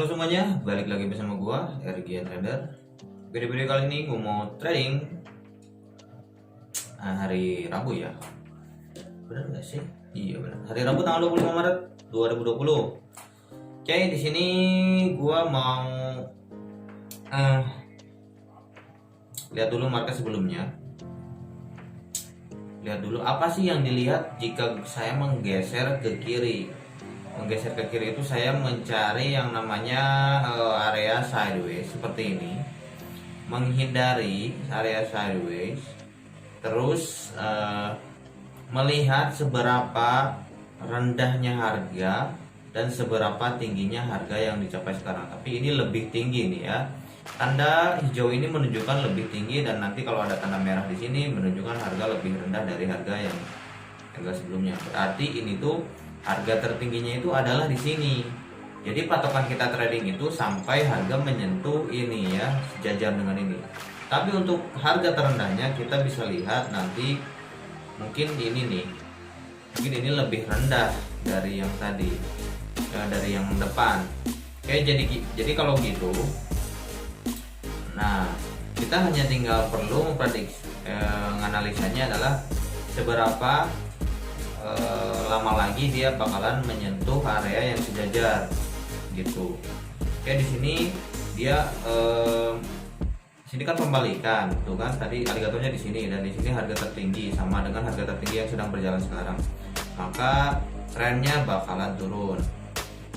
Halo semuanya, balik lagi bersama gua RG Trader. Video kali ini gua mau trading hari Rabu ya. Benar nggak sih? Iya benar. Hari Rabu tanggal 25 Maret 2020. Oke, di sini gua mau lihat dulu market sebelumnya. Lihat dulu apa sih yang dilihat jika saya menggeser ke kiri. Menggeser ke kiri itu saya mencari yang namanya area sideways seperti ini, menghindari area sideways, terus melihat seberapa rendahnya harga dan seberapa tingginya harga yang dicapai sekarang. Tapi ini lebih tinggi nih ya, tanda hijau ini menunjukkan lebih tinggi, dan nanti kalau ada tanda merah di sini menunjukkan harga lebih rendah dari harga sebelumnya. Berarti ini tuh harga tertingginya itu adalah di sini. Jadi patokan kita trading itu sampai harga menyentuh ini ya, sejajar dengan ini. Tapi untuk harga terendahnya kita bisa lihat nanti, mungkin ini nih, mungkin ini lebih rendah dari yang tadi, dari yang depan. Oke, jadi kalau gitu, nah kita hanya tinggal perlu memprediksi, menganalisanya adalah seberapa lama lagi dia bakalan menyentuh area yang sejajar gitu. Oke, di sini dia sini kan pembalikan tuh kan, tadi alligatornya di sini dan di sini harga tertinggi sama dengan harga tertinggi yang sedang berjalan sekarang, maka trennya bakalan turun.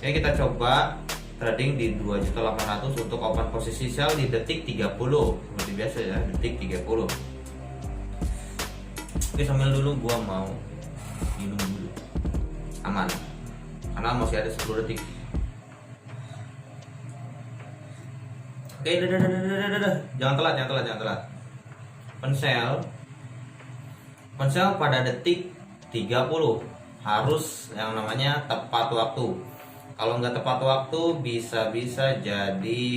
Oke, kita coba trading di 2.800.000 untuk open posisi sell di detik 30 seperti biasa ya, detik 30. Oke, sambil dulu gua mau minum dulu, aman karena masih ada 10 detik. Oke, jangan telat. Pensel pada detik 30 harus yang namanya tepat waktu. Kalau nggak tepat waktu bisa jadi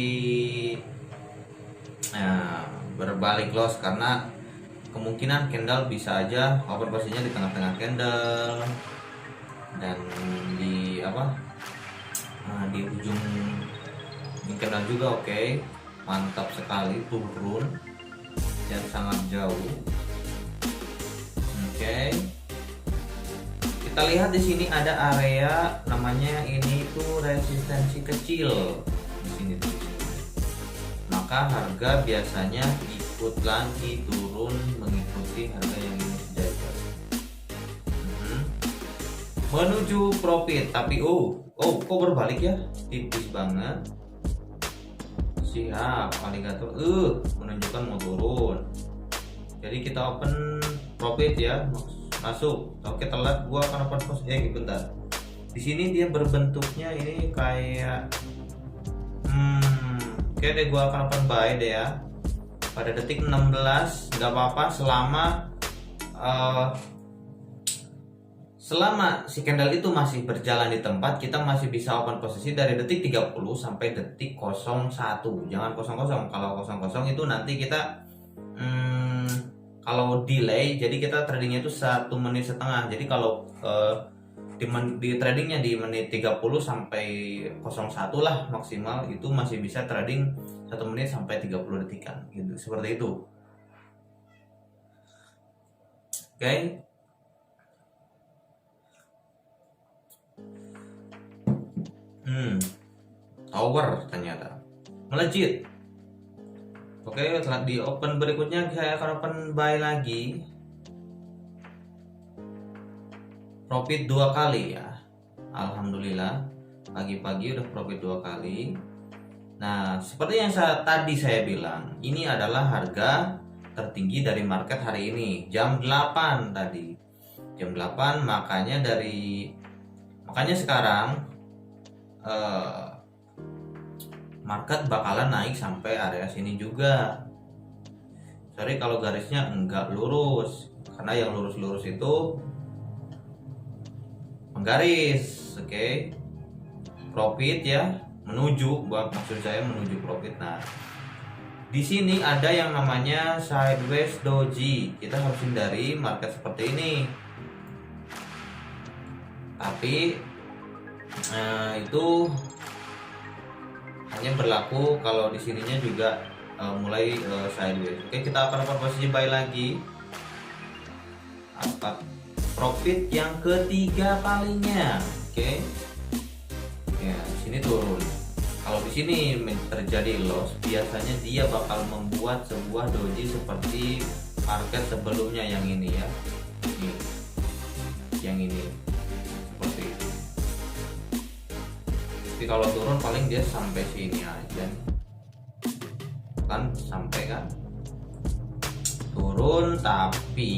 berbalik loss, karena kemungkinan candle bisa aja open posisinya di tengah-tengah candle dan di di ujung candle juga. Oke, mantap sekali, turun dan sangat jauh. Oke, kita lihat di sini ada area namanya ini tuh resistensi kecil di sini tuh. Maka harga biasanya ikut lagi turun mengikuti harga yang ini sejajar menuju profit. Tapi kok berbalik ya, tipis banget. Siap, alligator menunjukkan mau turun, jadi kita open profit ya, masuk. Oke, telat, gua akan open posisi bentar. Di sini dia berbentuknya ini kayak oke deh, gua akan open buy deh ya pada detik 16. Nggak apa-apa selama si candle itu masih berjalan di tempat, kita masih bisa open posisi dari detik 30 sampai detik 01. Jangan 00. Kalau 00 itu nanti kita kalau delay, jadi kita tradingnya itu 1,5 menit. Jadi kalau di tradingnya di menit 30 sampai 01 lah maksimal, itu masih bisa trading 1 menit sampai 30 detikan gitu, seperti itu. Oke. Tower ternyata melejit. Oke, setelah di open berikutnya saya akan open buy lagi, profit 2 kali ya. Alhamdulillah, pagi-pagi udah profit 2 kali. Nah, seperti yang tadi saya bilang, ini adalah harga tertinggi dari market hari ini, jam 8 tadi. Jam 8, makanya sekarang market bakalan naik sampai area sini juga. Sorry kalau garisnya enggak lurus, karena yang lurus-lurus itu menggaris. Oke, profit ya, maksud saya menuju profit. Nah, di sini ada yang namanya sideways doji. Kita harus hindari market seperti ini. Tapi itu hanya berlaku kalau di sininya juga mulai sideways. Oke, kita akan posisi buy lagi. Apa profit yang ketiga kalinya. Oke. Ya, di sini turun. Kalau di sini terjadi loss, biasanya dia bakal membuat sebuah doji seperti market sebelumnya yang ini ya. Ini. Yang ini. Seperti itu. Tapi kalau turun paling dia sampai sini aja. Kan sampai kan. Turun tapi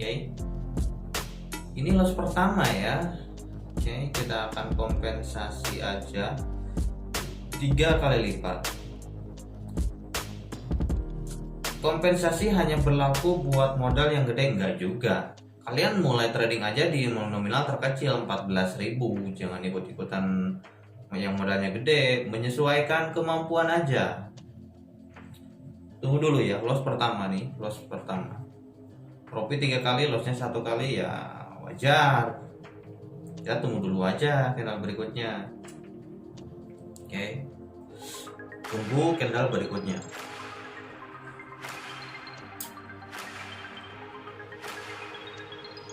Oke. Ini loss pertama ya. Oke, kita akan kompensasi aja 3 kali lipat. Kompensasi hanya berlaku buat modal yang gede, enggak juga. Kalian mulai trading aja di nominal terkecil 14.000. Jangan ikut-ikutan yang modalnya gede, menyesuaikan kemampuan aja. Tunggu dulu ya, loss pertama nih, loss pertama. Profit 3 kali, lossnya 1 kali ya wajar. Ya tunggu dulu aja candle berikutnya. Oke. Tunggu candle berikutnya.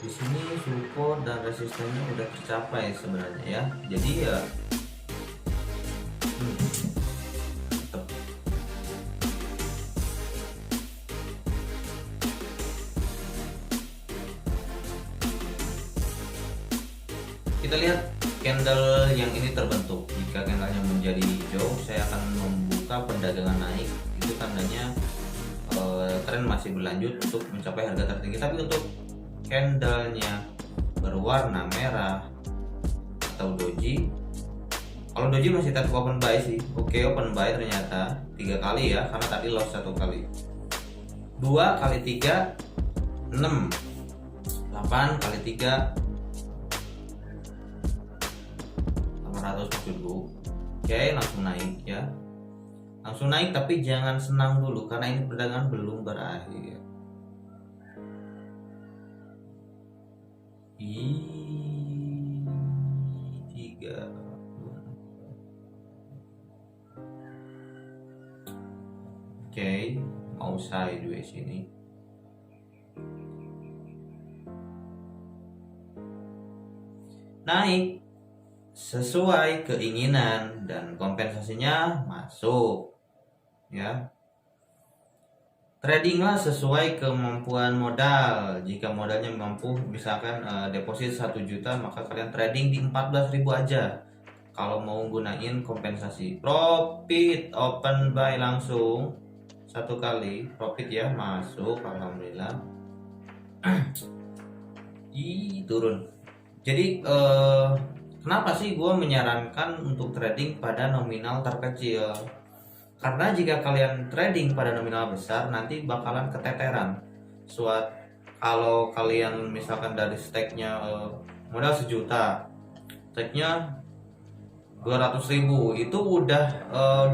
Di sini support dan resistennya udah tercapai sebenarnya ya. Jadi ya kita lihat candle yang ini terbentuk. Jika candlenya menjadi hijau, saya akan membuka perdagangan naik. Itu tandanya tren masih berlanjut untuk mencapai harga tertinggi. Tapi untuk candlenya berwarna merah atau doji, kalau doji masih tetap open buy sih. Oke, open buy ternyata 3 kali ya, karena tadi loss 1 kali. 2 kali 3 6, 8 kali 3 800 maksudku. Oke, langsung naik ya. Langsung naik, tapi jangan senang dulu karena ini perdagangan belum berakhir. Tiga. Oke, mau sideways ini. Naik sesuai keinginan dan kompensasinya masuk ya. Tradinglah sesuai kemampuan modal. Jika modalnya mampu, misalkan deposit 1 juta, maka kalian trading di 14.000 aja. Kalau mau gunain kompensasi, profit open buy langsung 1 kali, profit ya masuk, alhamdulillah. Turun. Jadi kenapa sih gue menyarankan untuk trading pada nominal terkecil? Karena jika kalian trading pada nominal besar, nanti bakalan keteteran. Kalau kalian misalkan dari stake-nya modal 1 juta, stake-nya 200.000, itu udah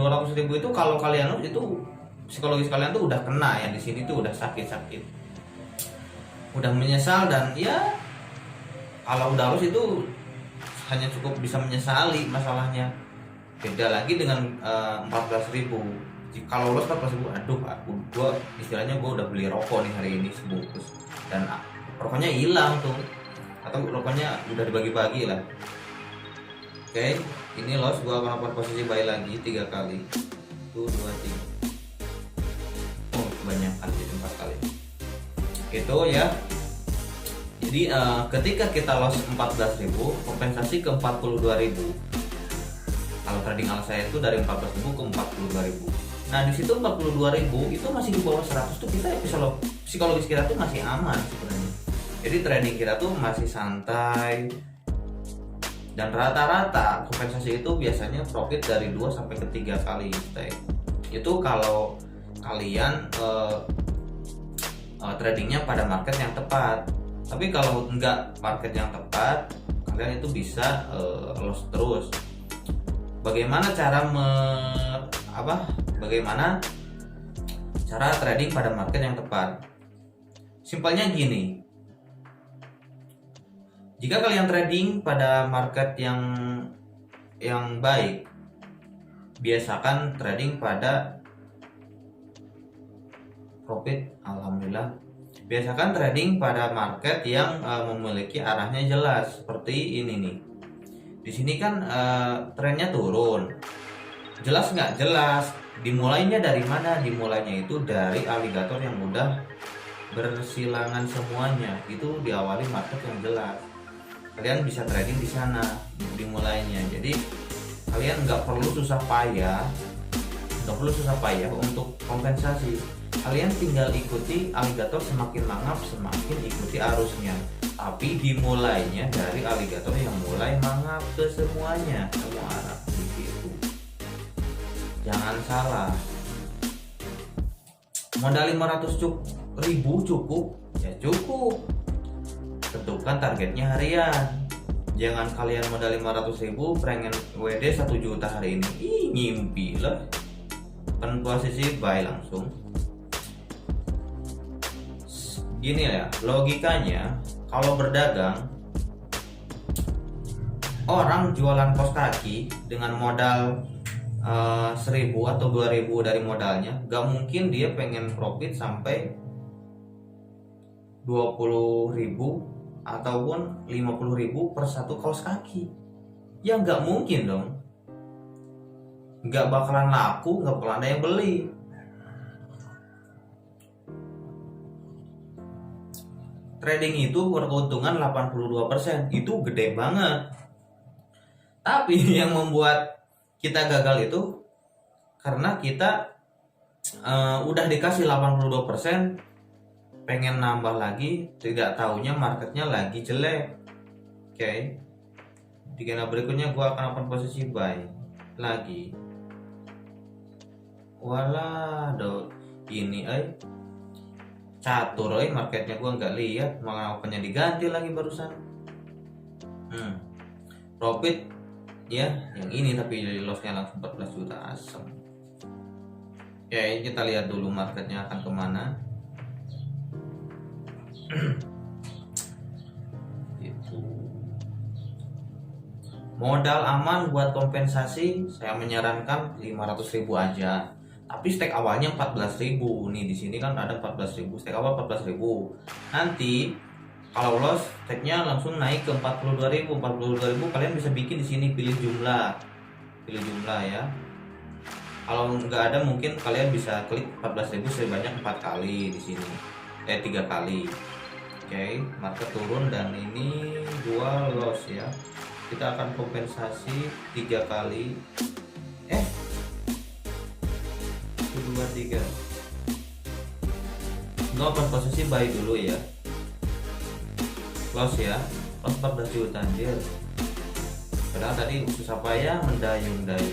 200.000 itu kalau kalian itu psikologis kalian tuh udah kena ya, di sini tuh udah sakit-sakit, udah menyesal, dan ya kalau udah harus itu hanya cukup bisa menyesali masalahnya. Beda lagi dengan 14.000. Kalau loss 14.000, aduh gue istilahnya gue udah beli rokok nih hari ini sebungkus dan rokoknya hilang tuh, atau rokoknya udah dibagi-bagi lah. Oke, ini loss, gue akan lakukan posisi buy lagi 3 kali. 1, 2, 3. Oh, kebanyakan jadi 4 kali. Gitu ya. Jadi ketika kita loss 14.000, kompensasi ke 42.000. Kalau trading ala saya itu dari 14.000 ke 42.000. Nah, di situ 42.000 itu masih di bawah 100 tuh, kita psikologis kita tuh masih aman sebenarnya. Jadi trading kita tuh masih santai. Dan rata-rata kompensasi itu biasanya profit dari 2 sampai ke 3 kali stake. Itu kalau kalian tradingnya pada market yang tepat. Tapi kalau enggak market yang tepat, kalian itu bisa loss terus. Bagaimana cara trading pada market yang tepat? Simpelnya gini. Jika kalian trading pada market yang baik, biasakan trading pada profit. Alhamdulillah, biasakan trading pada market yang memiliki arahnya jelas seperti ini nih. Di sini kan trennya turun, jelas nggak jelas. Dimulainya dari mana? Dimulainya itu dari aligator yang udah bersilangan semuanya. Itu diawali market yang jelas. Kalian bisa trading di sana dimulainya. Jadi kalian nggak perlu susah payah, untuk kompensasi. Kalian tinggal ikuti aligator, semakin mangap semakin ikuti arusnya. Tapi dimulainya dari aligator yang mulai mangap ke semuanya, semua arah begitu. Jangan salah. Modal 500.000 cukup? Ya cukup. Tentukan targetnya harian. Jangan kalian modal 500.000 pengen WD 1 juta hari ini. Ih, ngimpi lah. Kan posisi buy langsung. Gini ya, logikanya kalau berdagang, orang jualan kaos kaki dengan modal 1.000 atau 2.000 dari modalnya, gak mungkin dia pengen profit sampai 20.000 ataupun 50.000 per satu kaos kaki. Ya gak mungkin dong, gak bakalan laku, gak bakalan ada yang beli. Trading itu berkeuntungan 82%, itu gede banget. Tapi yang membuat kita gagal itu karena kita udah dikasih 82%, pengen nambah lagi, tidak taunya marketnya lagi jelek. Oke. Di candle berikutnya gua akan open posisi buy lagi. Walah, ini catur marketnya gua nggak lihat, malah opennya diganti lagi barusan. Profit ya yang ini, tapi lossnya langsung 14 juta asem. Oke, kita lihat dulu marketnya akan kemana. Itu modal aman buat kompensasi, saya menyarankan 500.000 aja. Tapi stake awalnya 14.000 nih, di sini kan ada 14.000, stake awal 14.000. Nanti kalau loss, stake-nya langsung naik ke 42.000. 42.000 kalian bisa bikin di sini, pilih jumlah ya. Kalau nggak ada mungkin kalian bisa klik 14.000 sebanyak 4 kali di sini, 3 kali. Oke, market turun dan ini 2 loss ya. Kita akan kompensasi 3 kali. 2, 3. Nggak, open posisi buy dulu ya. Close ya, close 14 juta anjir. Padahal tadi susah payah mendayung dari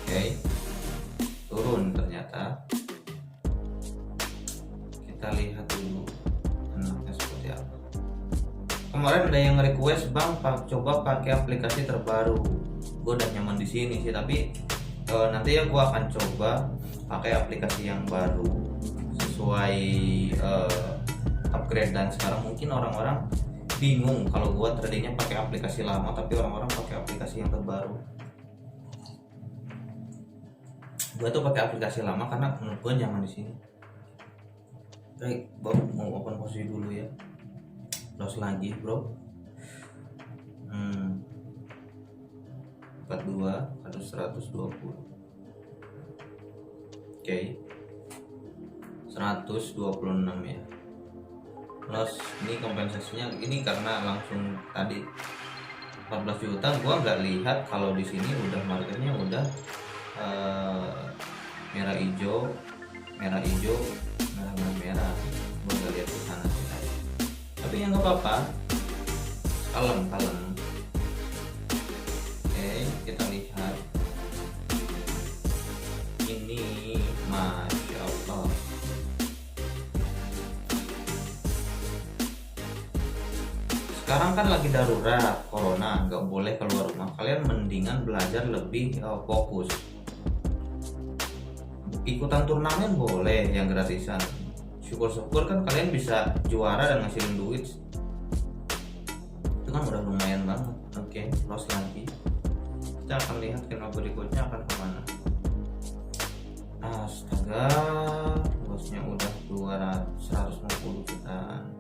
oke. Turun ternyata. Kita lihat dulu enaknya seperti apa. Kemarin ada yang request, "Bang, coba pakai aplikasi terbaru." Gue udah nyaman di sini sih, tapi nanti ya gue akan coba pakai aplikasi yang baru sesuai upgrade. Dan sekarang mungkin orang-orang bingung kalau gue tradingnya pakai aplikasi lama, tapi orang-orang pakai aplikasi yang terbaru. Gue tuh pakai aplikasi lama karena menurut gue nyaman di sini. Baik, baru mau open posisi dulu ya. Loss lagi bro. 42 atau 120. Oke. 126 ya. Loss ini kompensasinya ini karena langsung tadi 14 juta. Gua nggak lihat kalau di sini udah marketnya udah merah hijau, merah, gue nggak lihat ke sana sih tadi. Tapi ya nggak apa-apa, kalem. Oke, kita lihat ini, masya Allah. Sekarang kan lagi darurat corona, nggak boleh keluar rumah. Kalian mendingan belajar lebih fokus. Ikutan turnamen boleh yang gratisan, syukur-syukur kan kalian bisa juara dan ngasilin duit, itu kan udah lumayan banget. Oke, loss lagi. Kita akan lihat candle berikutnya akan kemana. Astaga, lossnya udah 150 jutaan.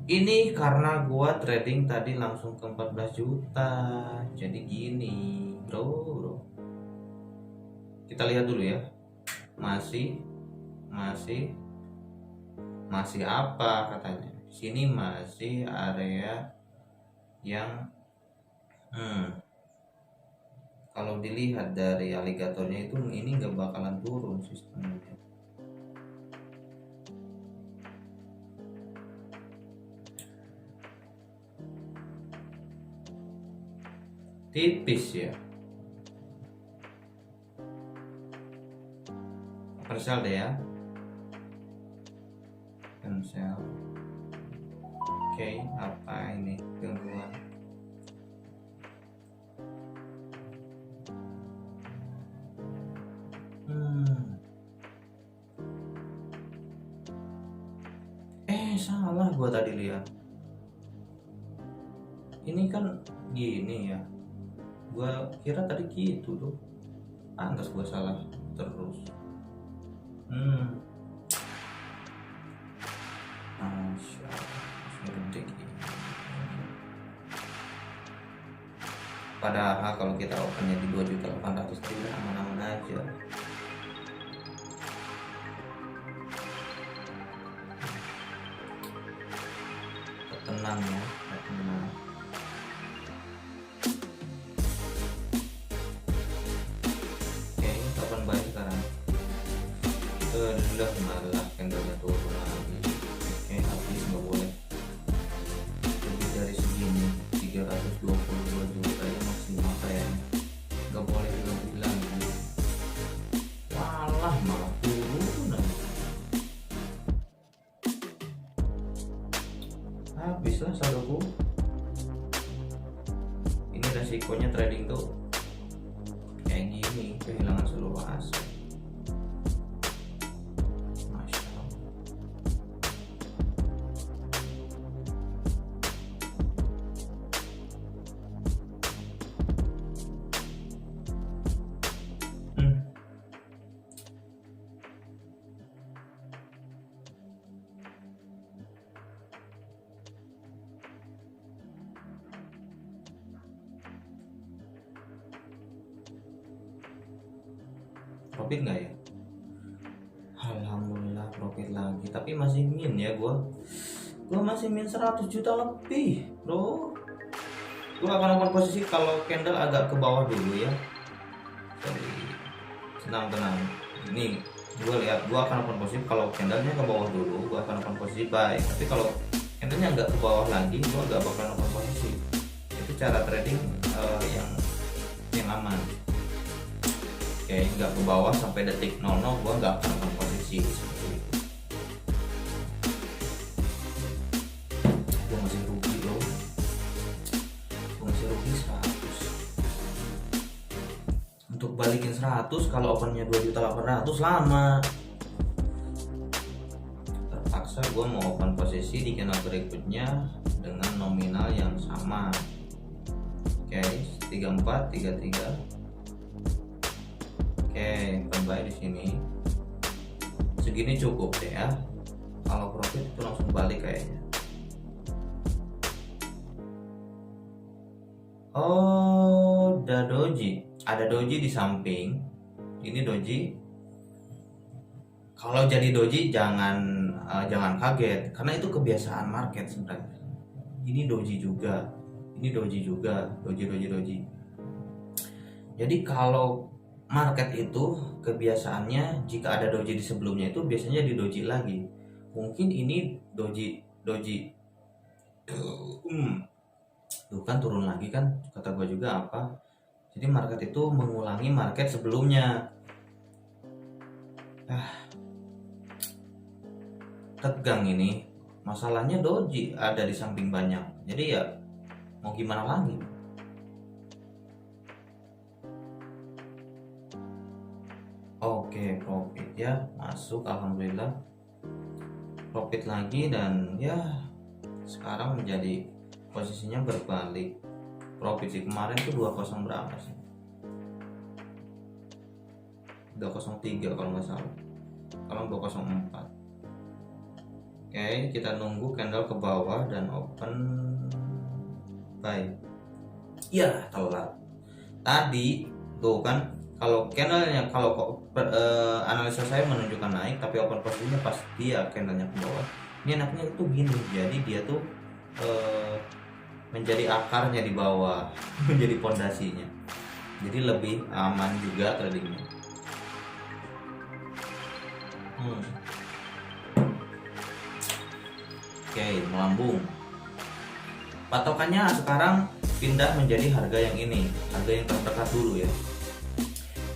Ini karena gua trading tadi langsung ke 14 juta. Jadi gini, bro. Kita lihat dulu ya. Masih apa katanya? Di sini masih area yang kalau dilihat dari aligatornya itu ini nggak bakalan turun sistemnya. Tipis ya. Cancel deh ya. Cancel. Oke, apa ini gangguan? Salah gua tadi lihat. Ini kan gini ya. Gua kira tadi gitu tuh. Pantas gua salah terus. Padahal kalau kita opennya di 2.800.000 tidak aman-aman aja. Tenang ya, tenang. Oke, kapan baik sekarang? Udah malah candlenya turun lagi. Oke, habis nggak boleh lebih dari segini. 322 juta ya maksimal kayaknya. Nggak boleh lebih lagi. Walah malah turun aja. Habislah saldoku. Ini resikonya trading tuh kayak gini, kehilangan seluruh aset. Masya Allah. Profit nggak ya? Alhamdulillah profit lagi, tapi masih min ya. Gua masih min 100 juta lebih, bro. Gua akan open posisi kalau candle agak ke bawah dulu ya. Jadi tenang. Ini gua akan open posisi kalau candlenya ke bawah dulu. Gua akan open posisi buy. Tapi kalau candlenya agak ke bawah lagi, gua nggak bakalan open posisi. Itu cara trading yang aman. Oke, nggak ke bawah sampai detik 00 gua nggak akan open posisi seperti itu. Gua masih rugi loh. Gua masih rugi 100. Untuk balikin 100 kalau opennya 2.800.000 lama. Terpaksa gua mau open posisi di candle berikutnya dengan nominal yang sama. Oke, 3433. Oke, buy di sini. Segini cukup deh ya. Kalau profit itu langsung balik kayaknya. Oh, ada doji. Ada doji di samping. Ini doji. Kalau jadi doji jangan kaget karena itu kebiasaan market sebenarnya. Ini doji juga. Doji. Jadi kalau market itu kebiasaannya jika ada doji di sebelumnya itu biasanya di doji lagi. Mungkin ini doji tuh kan turun lagi kan, kata gue juga apa. Jadi market itu mengulangi market sebelumnya. Tegang ini. Masalahnya doji ada di samping banyak. Jadi ya mau gimana lagi. Oke, profit ya, masuk, alhamdulillah profit lagi. Dan ya sekarang menjadi posisinya berbalik profit sih. Kemarin tuh 20 berapa sih, 203 kalau nggak salah, kalau 204. Oke, kita nunggu candle ke bawah dan open buy. Ya telat tadi tuh kan. Kalau candlenya, kalau analisa saya menunjukkan naik, tapi open posisinya pas dia candlenya ke bawah. Ini enaknya itu gini, jadi dia tuh menjadi akarnya di bawah, menjadi pondasinya, jadi lebih aman juga tradingnya. Oke, melambung. Patokannya sekarang pindah menjadi harga yang ini, harga yang terdekat dulu ya.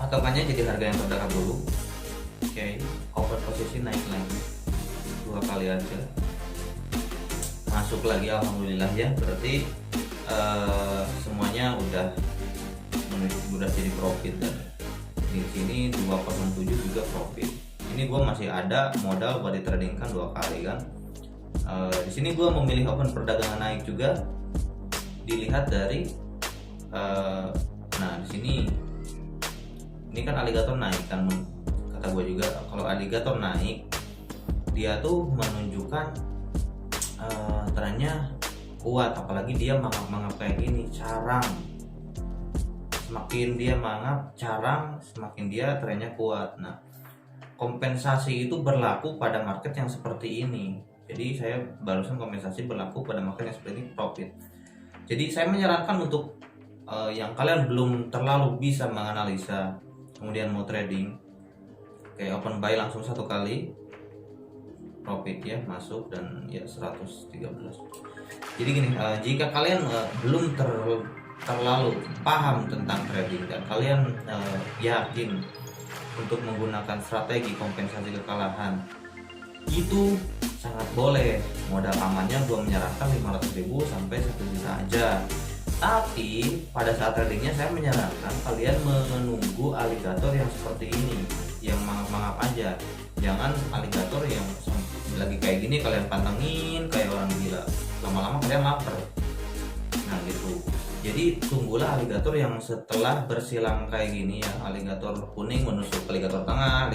Patokannya jadi harga yang terdekat dulu. Oke, open posisi naik lagi 2 kali aja, masuk lagi, alhamdulillah ya. Berarti semuanya udah jadi profit. Dan di sini 207 juga profit. Ini gue masih ada modal buat ditradingkan 2 kali kan. Di sini gue memilih open perdagangan naik juga. Dilihat dari nah di sini ini kan aligator naik kan, kata gue juga kalau aligator naik dia tuh menunjukkan trennya kuat, apalagi dia mangap-mangap kayak gini, carang. Semakin dia mangap carang, semakin dia trennya kuat. Nah, kompensasi itu berlaku pada market yang seperti ini. Jadi saya barusan kompensasi berlaku pada market yang seperti ini, profit. Jadi saya menyarankan untuk yang kalian belum terlalu bisa menganalisa, kemudian mau trading, kayak open buy langsung 1 kali profit ya, masuk dan ya 113. Jadi gini, jika kalian belum terlalu paham tentang trading dan kalian yakin untuk menggunakan strategi kompensasi kekalahan, itu sangat boleh. Modal amannya gue menyarankan 500.000 sampai 1 juta aja. Tapi pada saat tradingnya saya menyarankan kalian menunggu aligator yang seperti ini, yang mangap-mangap aja. Jangan aligator yang lagi kayak gini kalian pantengin kayak orang gila, lama-lama kalian lapar. Nah gitu. Jadi tunggulah aligator yang setelah bersilang kayak gini ya, aligator kuning menusuk aligator tengah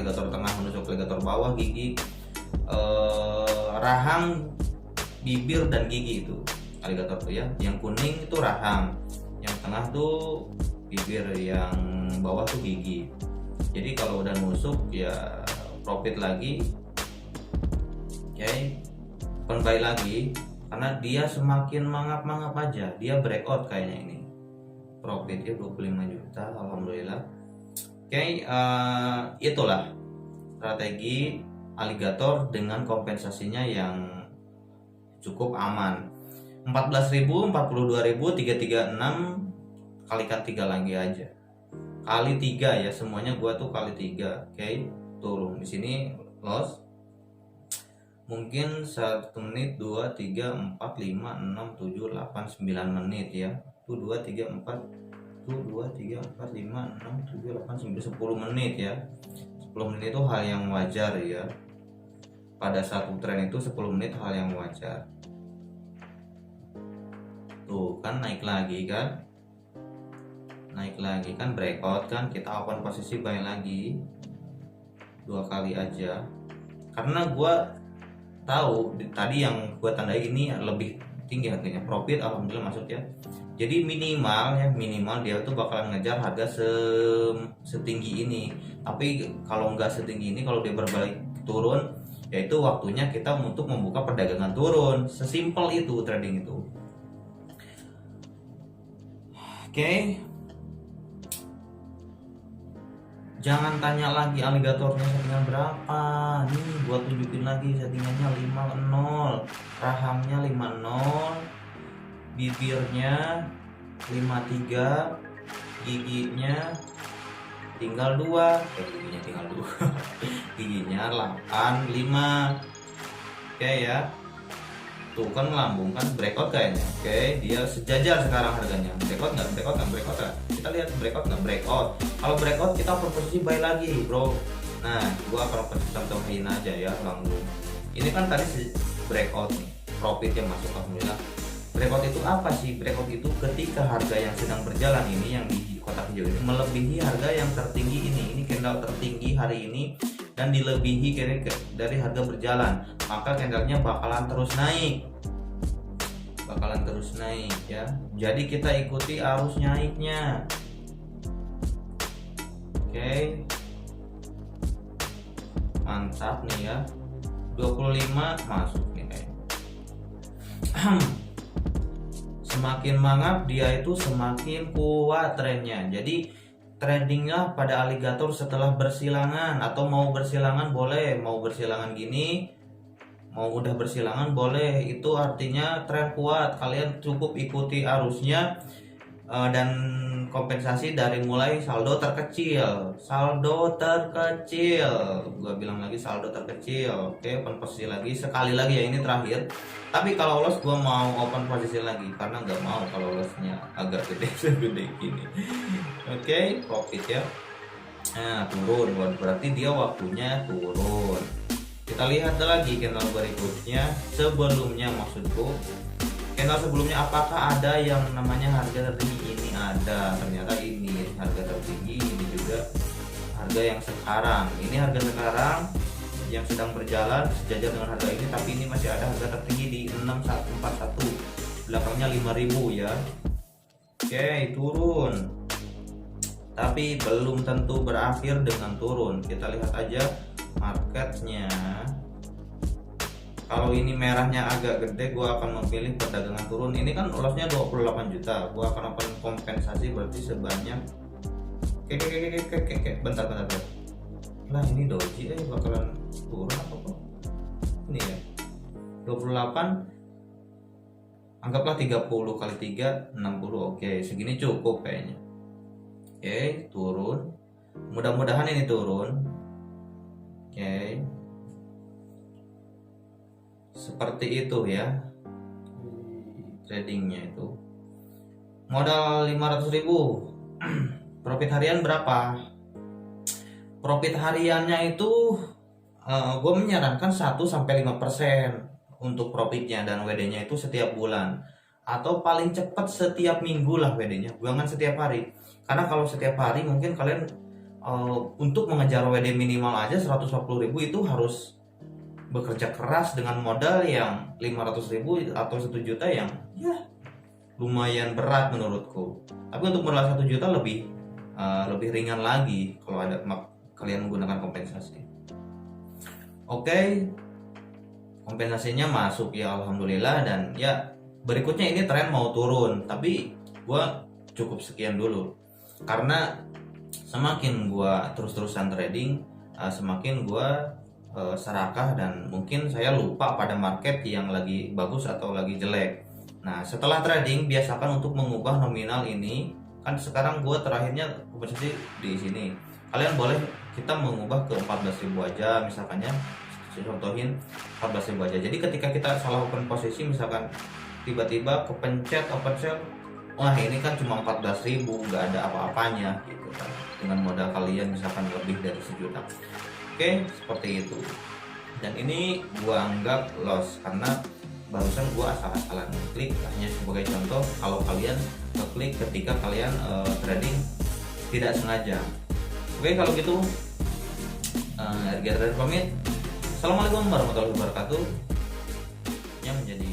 menusuk aligator bawah, gigi, rahang, bibir dan gigi itu aligator tuh ya. Yang kuning itu rahang, yang tengah tuh bibir, yang bawah tuh gigi. Jadi kalau udah nusuk ya profit lagi. Oke, open buy lagi karena dia semakin mangap-mangap aja, dia breakout kayaknya ini. Profitnya 25 juta, alhamdulillah. Oke, itulah strategi aligator dengan kompensasinya yang cukup aman. 14.000, 42.000, 336, kalikan 3 lagi aja. Kali 3 ya, semuanya gua tuh kali 3. Oke, turun di sini loss. Mungkin 1 menit, 2, 3, 4, 5, 6, 7, 8, 9 menit ya. Tuh 2, 3, 4, tuh 2, 3, 4, 5, 6, 7, 8, 9, 10 menit ya. 10 menit itu hal yang wajar ya. Pada satu tren itu 10 menit hal yang wajar. Tuh kan naik lagi kan. Naik lagi kan, breakout kan, kita open posisi buy lagi 2 kali aja. Karena gua tahu tadi yang gue tandai ini lebih tinggi harganya, profit alhamdulillah masuk ya. Jadi minimal dia tuh bakalan ngejar harga setinggi ini. Tapi kalau nggak setinggi ini, kalau dia berbalik turun, yaitu waktunya kita untuk membuka perdagangan turun. Sesimpel itu trading itu. Oke. Jangan tanya lagi aligatornya settingan berapa. Nih gua tunjukin lagi settingannya 50, rahangnya 50, bibirnya 53, giginya tinggal 2. Giginya tinggal 2. Giginya 85. Oke ya. tuh kan melambung kan, breakout kayaknya. Oke, dia sejajar sekarang harganya. Breakout nggak? Kita lihat breakout nggak? Breakout. Kalau breakout kita open posisi buy lagi, bro. Nah, gua akan open contohin aja ya langsung. Ini kan tadi breakout nih, profit yang masuk alhamdulillah. Breakout itu apa sih? Breakout itu ketika harga yang sedang berjalan ini, yang di kotak hijau ini melebihi harga yang tertinggi ini. Ini candle tertinggi hari ini dan dilebihi dari harga berjalan, maka candlenya bakalan terus naik ya. Jadi kita ikuti arus naiknya. Oke, mantap nih ya. 25 masuk nih kayaknya. Semakin mangap dia itu semakin kuat trennya. Jadi tradingnya pada aligator setelah bersilangan, atau mau bersilangan boleh, mau bersilangan gini, mau udah bersilangan boleh. Itu artinya tren kuat. Kalian cukup ikuti arusnya dan kompensasi dari mulai saldo terkecil. Gua bilang lagi saldo terkecil. Oke, open posisi lagi sekali lagi ya, ini terakhir. Tapi kalau loss gua mau open posisi lagi karena nggak mau kalau lossnya agak gede gini. Oke, profit ya. Nah, turun, berarti dia waktunya turun. Kita lihat lagi candle berikutnya. Sebelumnya maksudku, candle sebelumnya apakah ada yang namanya harga tertinggi? Ini ada, ternyata ini harga tertinggi, ini juga harga yang sekarang. Ini harga sekarang yang sedang berjalan sejajar dengan harga ini, tapi ini masih ada harga tertinggi di 6141, belakangnya 5000 ya. Oke, turun, tapi belum tentu berakhir dengan turun. Kita lihat aja marketnya. Kalau ini merahnya agak gede, gua akan memilih perdagangan turun. Ini kan lossnya 28 juta, gua akan open kompensasi berarti sebanyak bentar. Lah ini doji bakalan turun apa kok? Ini ya 28, anggaplah 30 kali 3 60. Oke, segini cukup kayaknya. Oke, turun, mudah-mudahan ini turun. Oke, seperti itu ya tradingnya. Itu modal 500.000. Profit harian berapa? Profit hariannya itu gue menyarankan 1-5% untuk profitnya, dan WD-nya itu setiap bulan atau paling cepat setiap minggu lah WD-nya, jangan setiap hari. Karena kalau setiap hari mungkin kalian untuk mengejar WD minimal aja 150.000 itu harus bekerja keras dengan modal yang 500.000 atau 1 juta yang ya lumayan berat menurutku. Tapi untuk modal 1 juta lebih ringan lagi kalau ada kalian menggunakan kompensasi. Oke, kompensasinya masuk ya alhamdulillah. Dan ya berikutnya ini tren mau turun, tapi gua cukup sekian dulu karena semakin gua terus-terusan trading semakin gua serakah dan mungkin saya lupa pada market yang lagi bagus atau lagi jelek. Nah, setelah trading biasakan untuk mengubah nominal ini. Kan sekarang gue terakhirnya kompensasi di sini. Kalian boleh kita mengubah ke 14.000 aja misalkannya. Contohin 14.000 aja. Jadi ketika kita salah open posisi, misalkan tiba-tiba kepencet open sell, wah ini kan cuma 14.000, nggak ada apa-apanya gitu kan. Dengan modal kalian misalkan lebih dari 1 juta. Oke, seperti itu. Dan ini gua anggap loss karena barusan gua asal-asalan klik, hanya sebagai contoh kalau kalian klik ketika kalian trading tidak sengaja. Oke, kalau gitu Erga pamit. Assalamualaikum warahmatullahi wabarakatuh. Yang menjadi